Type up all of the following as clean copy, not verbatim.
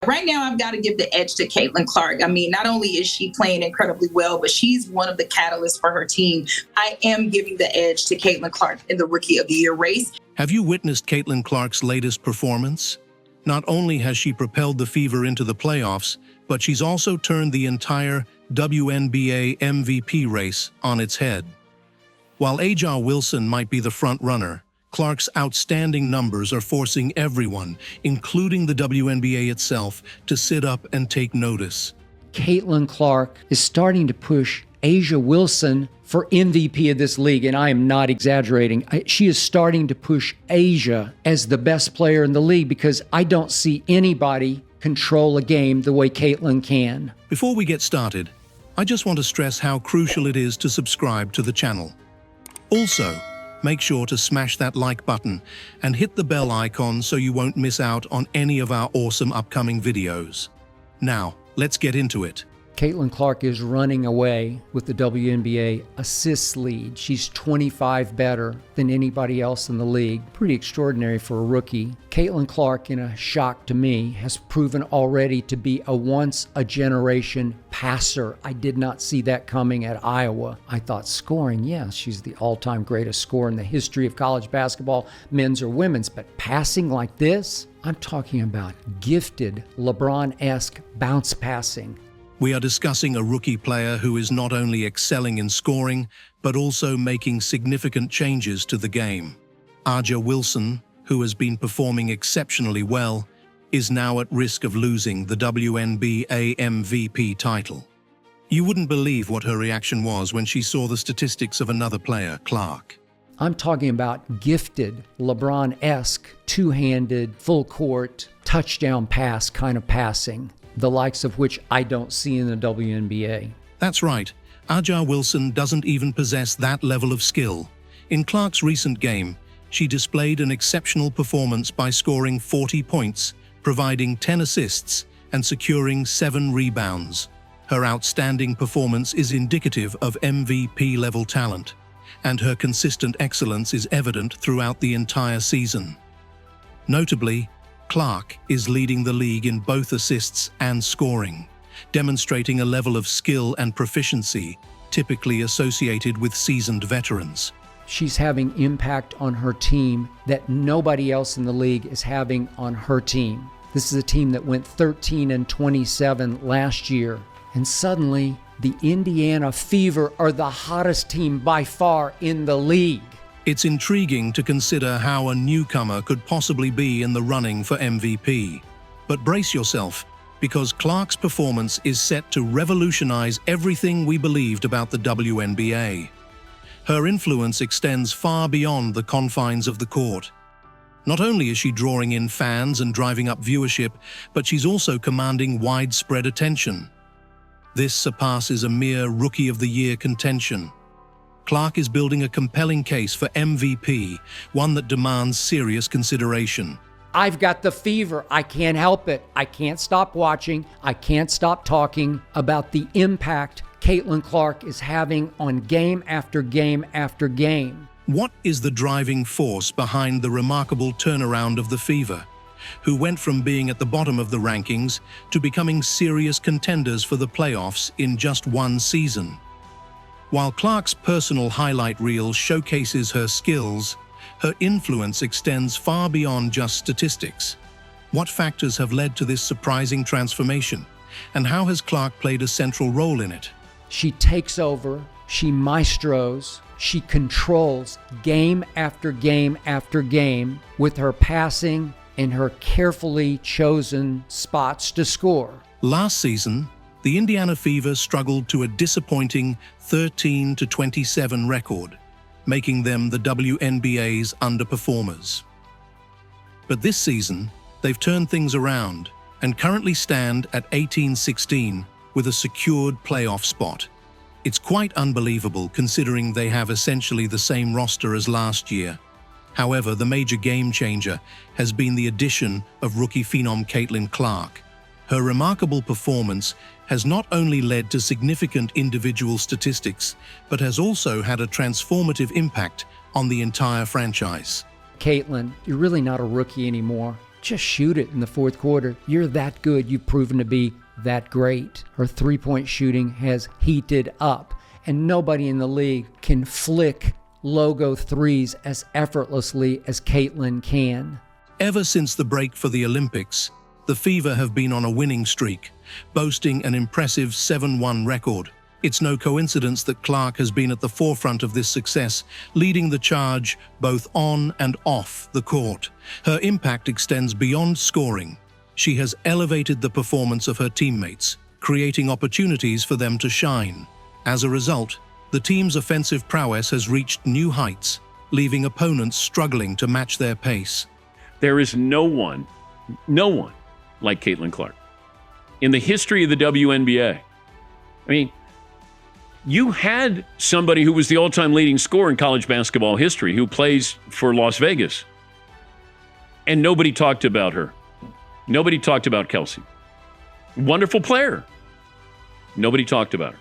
Right now, I've got to give the edge to Caitlyn Clark. I mean, not only is she playing incredibly well, but she's one of the catalysts for her team. I am giving the edge to Caitlyn Clark in the Rookie of the Year race. Have you witnessed Caitlyn Clark's latest performance? Not only has she propelled the Fever into the playoffs, but she's also turned the entire WNBA MVP race on its head. While Aja Wilson might be the front runner, Clark's outstanding numbers are forcing everyone, including the WNBA itself, to sit up and take notice. Caitlyn Clark is starting to push Aja Wilson for MVP of this league, and I am not exaggerating. She is starting to push Aja as the best player in the league because I don't see anybody control a game the way Caitlyn can. Before we get started, I just want to stress how crucial it is to subscribe to the channel. Also, make sure to smash that like button and hit the bell icon so you won't miss out on any of our awesome upcoming videos. Now, let's get into it. Caitlyn Clark is running away with the WNBA assists lead. She's 25 better than anybody else in the league. Pretty extraordinary for a rookie. Caitlyn Clark, in a shock to me, has proven already to be a once-a-generation passer. I did not see that coming at Iowa. I thought scoring, yeah, she's the all-time greatest scorer in the history of college basketball, men's or women's, but passing like this? I'm talking about gifted, LeBron-esque bounce passing. We are discussing a rookie player who is not only excelling in scoring, but also making significant changes to the game. Aja Wilson, who has been performing exceptionally well, is now at risk of losing the WNBA MVP title. You wouldn't believe what her reaction was when she saw the statistics of another player, Clark. I'm talking about gifted, LeBron-esque, two-handed, full-court, touchdown pass kind of passing, the likes of which I don't see in the WNBA. That's right. Aja Wilson doesn't even possess that level of skill. In Clark's recent game, she displayed an exceptional performance by scoring 40 points, providing 10 assists, and securing 7 rebounds. Her outstanding performance is indicative of MVP-level talent, and her consistent excellence is evident throughout the entire season. Notably, Clark is leading the league in both assists and scoring, demonstrating a level of skill and proficiency typically associated with seasoned veterans. She's having impact on her team that nobody else in the league is having on her team. This is a team that went 13-27 last year, and suddenly the Indiana Fever are the hottest team by far in the league. It's intriguing to consider how a newcomer could possibly be in the running for MVP. But brace yourself, because Clark's performance is set to revolutionize everything we believed about the WNBA. Her influence extends far beyond the confines of the court. Not only is she drawing in fans and driving up viewership, but she's also commanding widespread attention. This surpasses a mere Rookie of the Year contention. Clark is building a compelling case for MVP, one that demands serious consideration. I've got the fever. I can't help it. I can't stop watching. I can't stop talking about the impact Caitlyn Clark is having on game after game after game. What is the driving force behind the remarkable turnaround of the Fever, who went from being at the bottom of the rankings to becoming serious contenders for the playoffs in just one season? While Clark's personal highlight reel showcases her skills, her influence extends far beyond just statistics. What factors have led to this surprising transformation, and how has Clark played a central role in it? She takes over, she maestros, she controls game after game after game with her passing and her carefully chosen spots to score. Last season, the Indiana Fever struggled to a disappointing 13-27 record, making them the WNBA's underperformers. But this season, they've turned things around and currently stand at 18-16 with a secured playoff spot. It's quite unbelievable considering they have essentially the same roster as last year. However, the major game changer has been the addition of rookie phenom Caitlyn Clark. Her remarkable performance has not only led to significant individual statistics, but has also had a transformative impact on the entire franchise. Caitlyn, you're really not a rookie anymore. Just shoot it in the fourth quarter. You're that good. You've proven to be that great. Her three-point shooting has heated up, and nobody in the league can flick logo threes as effortlessly as Caitlyn can. Ever since the break for the Olympics, the Fever have been on a winning streak, boasting an impressive 7-1 record. It's no coincidence that Clark has been at the forefront of this success, leading the charge both on and off the court. Her impact extends beyond scoring. She has elevated the performance of her teammates, creating opportunities for them to shine. As a result, the team's offensive prowess has reached new heights, leaving opponents struggling to match their pace. There is no one like Caitlyn Clark in the history of the WNBA. I mean, you had somebody who was the all-time leading scorer in college basketball history who plays for Las Vegas, and nobody talked about her. Nobody talked about Kelsey. Wonderful player. Nobody talked about her.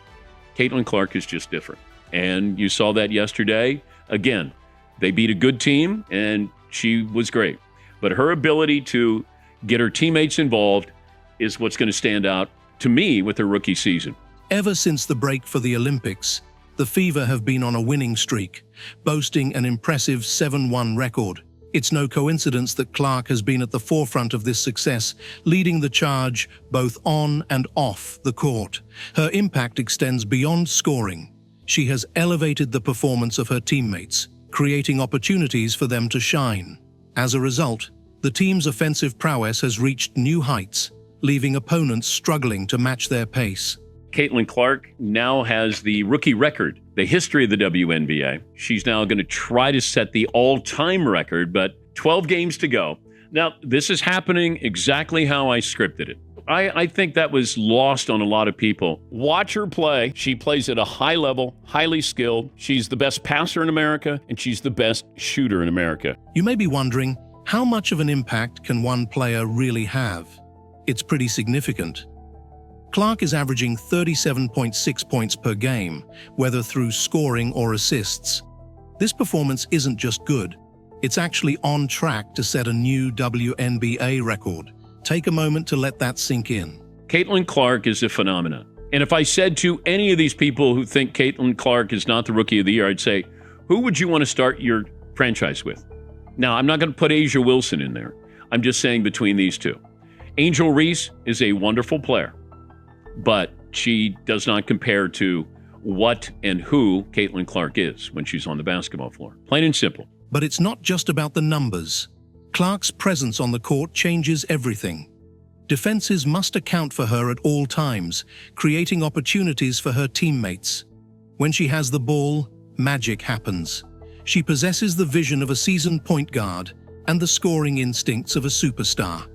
Caitlyn Clark is just different. And you saw that yesterday. Again, they beat a good team, and she was great. But her ability to get her teammates involved is what's going to stand out to me with her rookie season. Ever since the break for the Olympics, the Fever have been on a winning streak, boasting an impressive 7-1 record. It's no coincidence that Clark has been at the forefront of this success, leading the charge both on and off the court. Her impact extends beyond scoring. She has elevated the performance of her teammates, creating opportunities for them to shine. As a result, the team's offensive prowess has reached new heights, leaving opponents struggling to match their pace. Caitlyn Clark now has the rookie record, the history of the WNBA. She's now going to try to set the all-time record, but 12 games to go. Now, this is happening exactly how I scripted it. I think that was lost on a lot of people. Watch her play. She plays at a high level, highly skilled. She's the best passer in America, and she's the best shooter in America. You may be wondering, how much of an impact can one player really have? It's pretty significant. Clark is averaging 37.6 points per game, whether through scoring or assists. This performance isn't just good, it's actually on track to set a new WNBA record. Take a moment to let that sink in. Caitlyn Clark is a phenomenon. And if I said to any of these people who think Caitlyn Clark is not the Rookie of the Year, I'd say, who would you want to start your franchise with? Now, I'm not going to put A'ja Wilson in there. I'm just saying between these two. Angel Reese is a wonderful player, but she does not compare to what and who Caitlyn Clark is when she's on the basketball floor. Plain and simple. But it's not just about the numbers. Clark's presence on the court changes everything. Defenses must account for her at all times, creating opportunities for her teammates. When she has the ball, magic happens. She possesses the vision of a seasoned point guard and the scoring instincts of a superstar.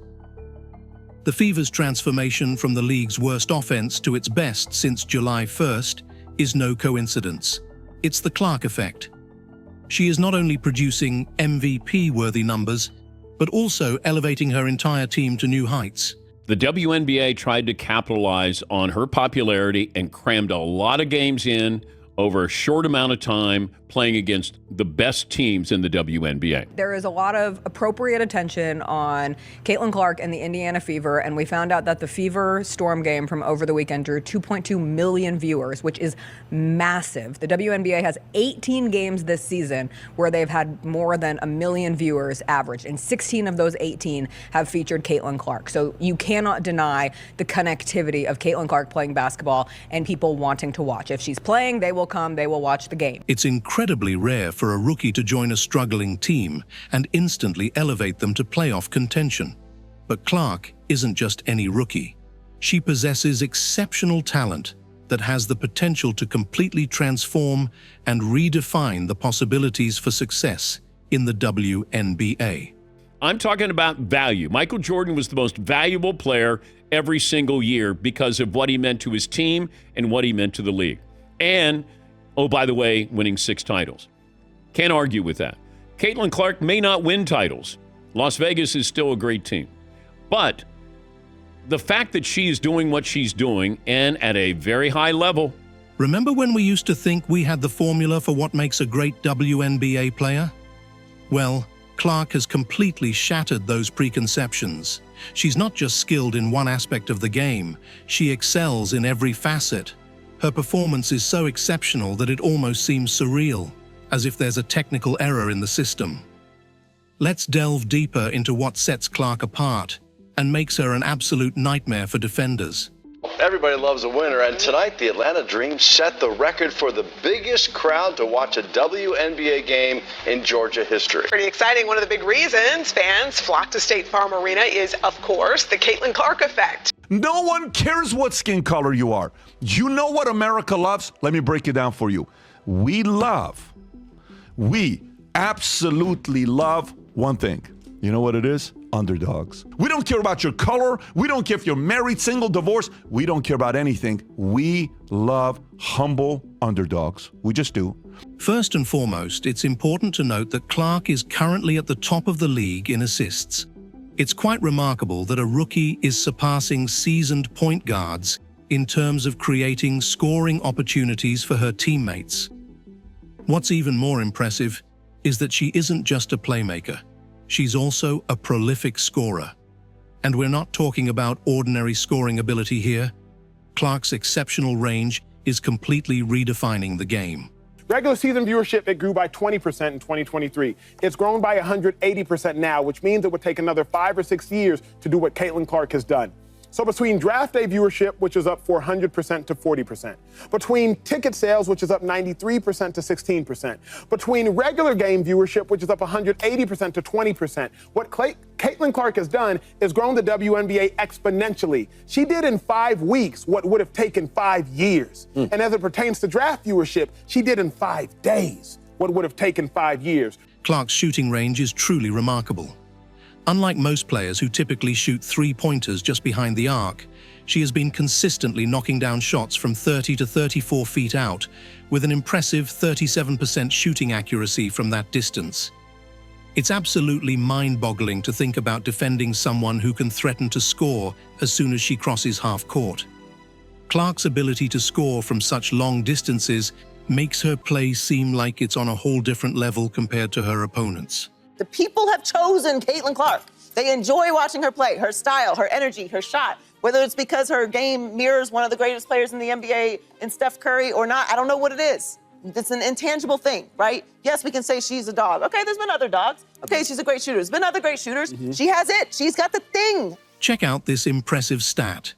The Fever's transformation from the league's worst offense to its best since July 1st is no coincidence. It's the Clark effect. She is not only producing MVP-worthy numbers, but also elevating her entire team to new heights. The WNBA tried to capitalize on her popularity and crammed a lot of games in over a short amount of time, playing against the best teams in the WNBA. There is a lot of appropriate attention on Caitlyn Clark and the Indiana Fever, and we found out that the Fever Storm game from over the weekend drew 2.2 million viewers, which is massive. The WNBA has 18 games this season where they've had more than 1 million viewers average, and 16 of those 18 have featured Caitlyn Clark. So you cannot deny the connectivity of Caitlyn Clark playing basketball and people wanting to watch. If she's playing, they will come, they will watch the game. It's incredibly rare for a rookie to join a struggling team and instantly elevate them to playoff contention. But Clark isn't just any rookie. She possesses exceptional talent that has the potential to completely transform and redefine the possibilities for success in the WNBA. I'm talking about value. Michael Jordan was the most valuable player every single year because of what he meant to his team and what he meant to the league. And, oh, by the way, winning 6 titles. Can't argue with that. Caitlyn Clark may not win titles. Las Vegas is still a great team. But the fact that she is doing what she's doing and at a very high level. Remember when we used to think we had the formula for what makes a great WNBA player? Well, Clark has completely shattered those preconceptions. She's not just skilled in one aspect of the game, she excels in every facet. Her performance is so exceptional that it almost seems surreal, as if there's a technical error in the system. Let's delve deeper into what sets Clark apart and makes her an absolute nightmare for defenders. Everybody loves a winner, and tonight the Atlanta Dream set the record for the biggest crowd to watch a WNBA game in Georgia history. Pretty exciting. One of the big reasons fans flock to State Farm Arena is, of course, the Caitlyn Clark effect. No one cares what skin color you are. You know what America loves? Let me break it down for you. We absolutely love one thing. You know what it is? Underdogs. We don't care about your color. We don't care if you're married, single, divorced. We don't care about anything. We love humble underdogs. We just do. First and foremost, it's important to note that Clark is currently at the top of the league in assists. It's quite remarkable that a rookie is surpassing seasoned point guards in terms of creating scoring opportunities for her teammates. What's even more impressive is that she isn't just a playmaker. She's also a prolific scorer. And we're not talking about ordinary scoring ability here. Clark's exceptional range is completely redefining the game. Regular season viewership, it grew by 20% in 2023. It's grown by 180% now, which means it would take another 5 or 6 years to do what Caitlyn Clark has done. So between draft day viewership, which is up 400% to 40%, between ticket sales, which is up 93% to 16%, between regular game viewership, which is up 180% to 20%, what Caitlyn Clark has done is grown the WNBA exponentially. She did in 5 weeks what would have taken 5 years. And as it pertains to draft viewership, she did in 5 days what would have taken 5 years. Clark's shooting range is truly remarkable. Unlike most players who typically shoot three-pointers just behind the arc, she has been consistently knocking down shots from 30 to 34 feet out, with an impressive 37% shooting accuracy from that distance. It's absolutely mind-boggling to think about defending someone who can threaten to score as soon as she crosses half-court. Clark's ability to score from such long distances makes her play seem like it's on a whole different level compared to her opponents. The people have chosen Caitlyn Clark. They enjoy watching her play, her style, her energy, her shot. Whether it's because her game mirrors one of the greatest players in the NBA in Steph Curry or not, I don't know what it is. It's an intangible thing, right? Yes, we can say she's a dog. Okay, there's been other dogs. Okay, she's a great shooter. There's been other great shooters. She has it. She's got the thing. Check out this impressive stat.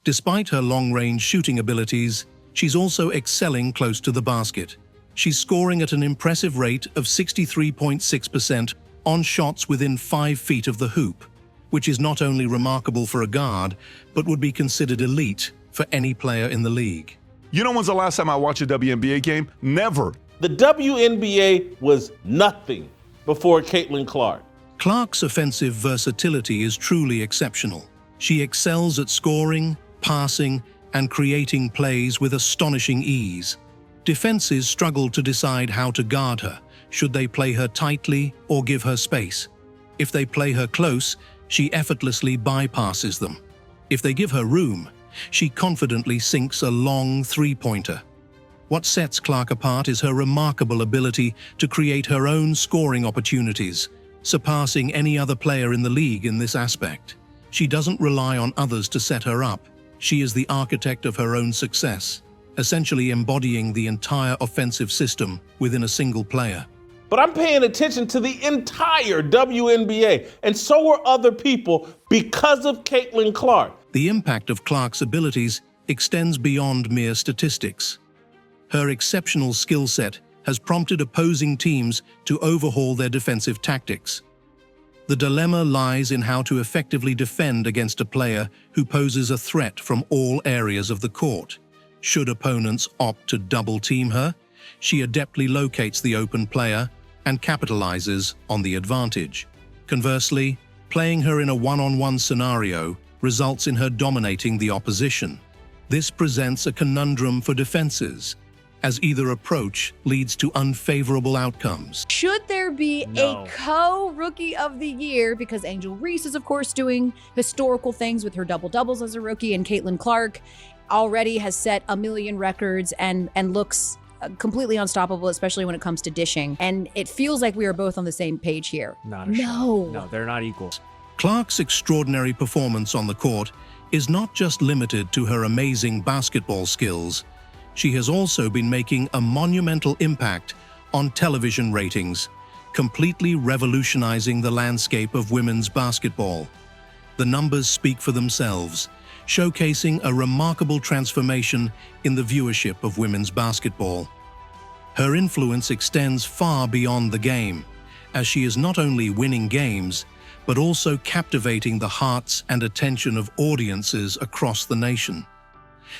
Despite her long-range shooting abilities, she's also excelling close to the basket. She's scoring at an impressive rate of 63.6% on shots within 5 feet of the hoop, which is not only remarkable for a guard, but would be considered elite for any player in the league. You know when's the last time I watched a WNBA game? Never. The WNBA was nothing before Caitlyn Clark. Clark's offensive versatility is truly exceptional. She excels at scoring, passing, and creating plays with astonishing ease. Defenses struggle to decide how to guard her. Should they play her tightly or give her space? If they play her close, she effortlessly bypasses them. If they give her room, she confidently sinks a long three-pointer. What sets Clark apart is her remarkable ability to create her own scoring opportunities, surpassing any other player in the league in this aspect. She doesn't rely on others to set her up. She is the architect of her own success, essentially embodying the entire offensive system within a single player. But I'm paying attention to the entire WNBA, and so are other people because of Caitlyn Clark. The impact of Clark's abilities extends beyond mere statistics. Her exceptional skill set has prompted opposing teams to overhaul their defensive tactics. The dilemma lies in how to effectively defend against a player who poses a threat from all areas of the court. Should opponents opt to double-team her, she adeptly locates the open player and capitalizes on the advantage. Conversely, playing her in a one-on-one scenario results in her dominating the opposition. This presents a conundrum for defenses, as either approach leads to unfavorable outcomes. Should there be a co-rookie of the year? Because Angel Reese is, of course, doing historical things with her double-doubles as a rookie, and Caitlyn Clark already has set 1 million records and looks completely unstoppable, especially when it comes to dishing. And it feels like we are both on the same page here. Not a shot. No, they're not equal. Clark's extraordinary performance on the court is not just limited to her amazing basketball skills. She has also been making a monumental impact on television ratings, completely revolutionizing the landscape of women's basketball. The numbers speak for themselves, showcasing a remarkable transformation in the viewership of women's basketball. Her influence extends far beyond the game, as she is not only winning games, but also captivating the hearts and attention of audiences across the nation.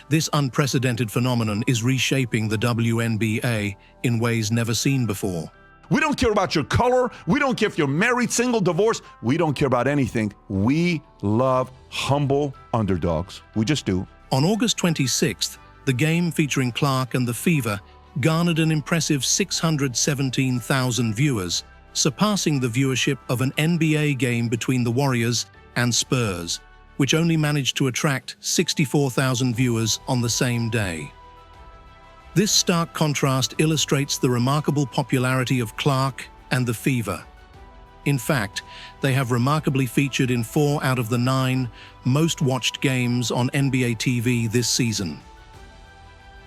This unprecedented phenomenon is reshaping the WNBA in ways never seen before. We don't care about your color. We don't care if you're married, single, divorced. We don't care about anything. We love humble underdogs. We just do. On August 26th, the game featuring Clark and the Fever garnered an impressive 617,000 viewers, surpassing the viewership of an NBA game between the Warriors and Spurs, which only managed to attract 64,000 viewers on the same day. This stark contrast illustrates the remarkable popularity of Clark and the Fever. In fact, they have remarkably featured in 4 out of the 9 most-watched games on NBA TV this season.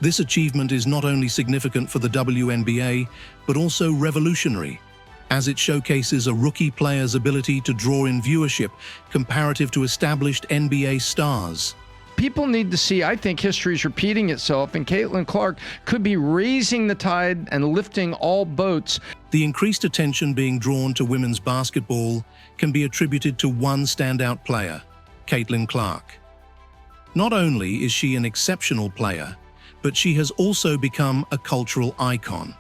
This achievement is not only significant for the WNBA, but also revolutionary, as it showcases a rookie player's ability to draw in viewership comparative to established NBA stars. People need to see, I think history is repeating itself, and Caitlyn Clark could be raising the tide and lifting all boats. The increased attention being drawn to women's basketball can be attributed to one standout player, Caitlyn Clark. Not only is she an exceptional player, but she has also become a cultural icon.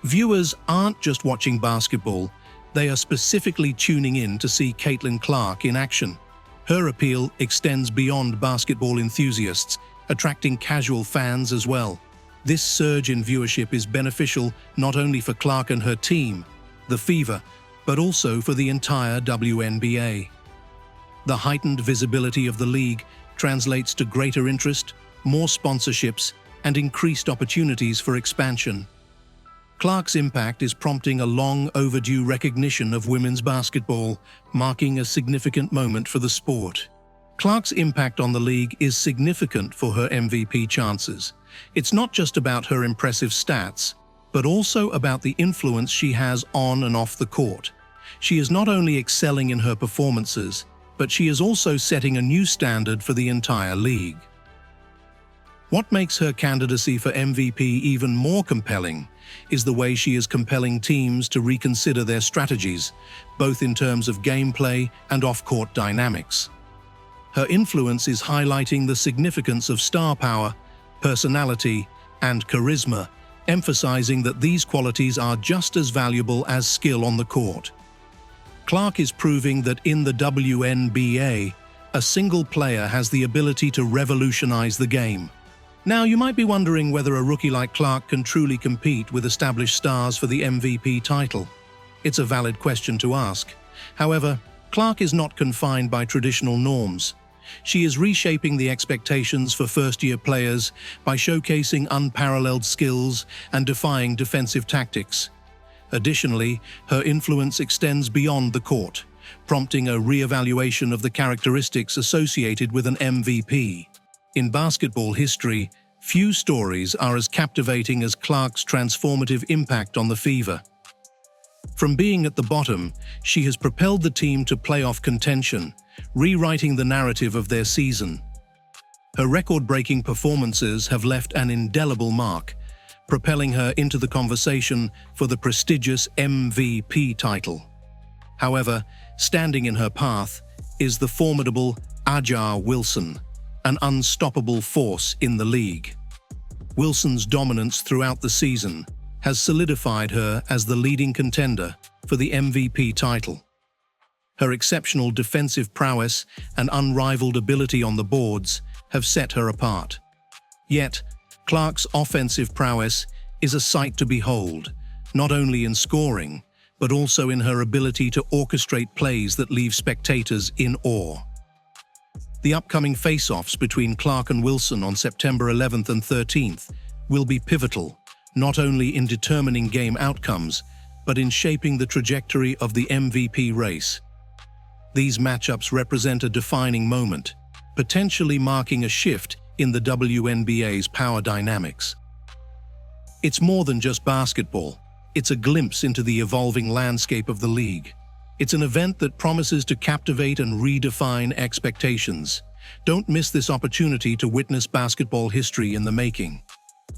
Viewers aren't just watching basketball, they are specifically tuning in to see Caitlyn Clark in action. Her appeal extends beyond basketball enthusiasts, attracting casual fans as well. This surge in viewership is beneficial not only for Clark and her team, the Fever, but also for the entire WNBA. The heightened visibility of the league translates to greater interest, more sponsorships, and increased opportunities for expansion. Clark's impact is prompting a long overdue recognition of women's basketball, marking a significant moment for the sport. Clark's impact on the league is significant for her MVP chances. It's not just about her impressive stats, but also about the influence she has on and off the court. She is not only excelling in her performances, but she is also setting a new standard for the entire league. What makes her candidacy for MVP even more compelling is the way she is compelling teams to reconsider their strategies, both in terms of gameplay and off-court dynamics. Her influence is highlighting the significance of star power, personality, and charisma, emphasizing that these qualities are just as valuable as skill on the court. Clark is proving that in the WNBA, a single player has the ability to revolutionize the game. Now, you might be wondering whether a rookie like Clark can truly compete with established stars for the MVP title. It's a valid question to ask. However, Clark is not confined by traditional norms. She is reshaping the expectations for first-year players by showcasing unparalleled skills and defying defensive tactics. Additionally, her influence extends beyond the court, prompting a re-evaluation of the characteristics associated with an MVP. In basketball history, few stories are as captivating as Clark's transformative impact on the Fever. From being at the bottom, she has propelled the team to playoff contention, rewriting the narrative of their season. Her record-breaking performances have left an indelible mark, propelling her into the conversation for the prestigious MVP title. However, standing in her path is the formidable A'ja Wilson, an unstoppable force in the league. Wilson's dominance throughout the season has solidified her as the leading contender for the MVP title. Her exceptional defensive prowess and unrivaled ability on the boards have set her apart. Yet, Clark's offensive prowess is a sight to behold, not only in scoring, but also in her ability to orchestrate plays that leave spectators in awe. The upcoming face-offs between Clark and Wilson on September 11th and 13th will be pivotal, not only in determining game outcomes, but in shaping the trajectory of the MVP race. These matchups represent a defining moment, potentially marking a shift in the WNBA's power dynamics. It's more than just basketball. It's a glimpse into the evolving landscape of the league. It's an event that promises to captivate and redefine expectations. Don't miss this opportunity to witness basketball history in the making.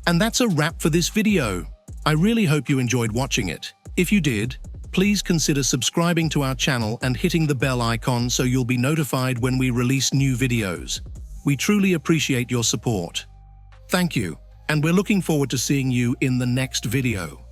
And that's a wrap for this video. I really hope you enjoyed watching it. If you did, please consider subscribing to our channel and hitting the bell icon so you'll be notified when we release new videos. We truly appreciate your support. Thank you, and we're looking forward to seeing you in the next video.